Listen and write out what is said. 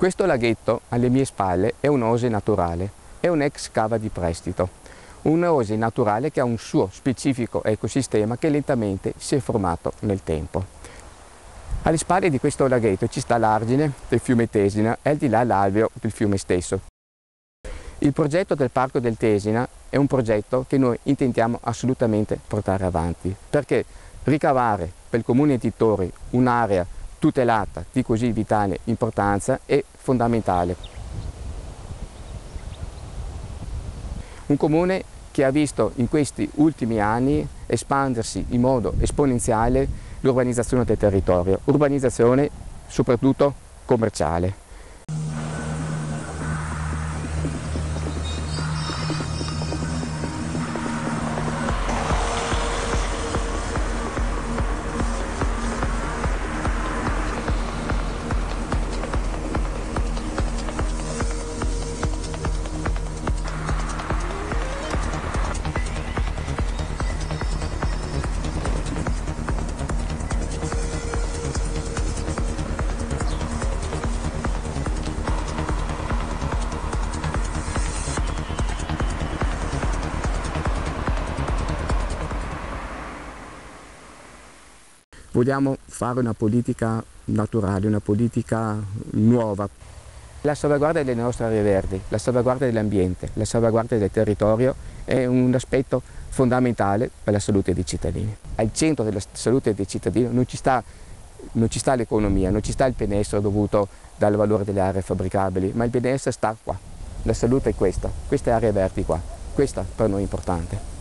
Questo laghetto alle mie spalle è un'oasi naturale, è un'ex cava di prestito, un'oasi naturale che ha un suo specifico ecosistema che lentamente si è formato nel tempo. Alle spalle di questo laghetto ci sta l'argine del fiume Tesina e al di là l'alveo del fiume stesso. Il progetto del Parco del Tesina è un progetto che noi intendiamo assolutamente portare avanti, perché ricavare per il comune di Tori un'area tutelata di così vitale importanza è fondamentale. Un comune che ha visto in questi ultimi anni espandersi in modo esponenziale l'urbanizzazione del territorio, urbanizzazione soprattutto commerciale. Vogliamo fare una politica naturale, una politica nuova. La salvaguardia delle nostre aree verdi, la salvaguardia dell'ambiente, la salvaguardia del territorio è un aspetto fondamentale per la salute dei cittadini. Al centro della salute dei cittadini non ci sta l'economia, non ci sta il benessere dovuto dal valore delle aree fabbricabili, ma il benessere sta qua. La salute è questa, queste aree verdi qua, questa per noi è importante.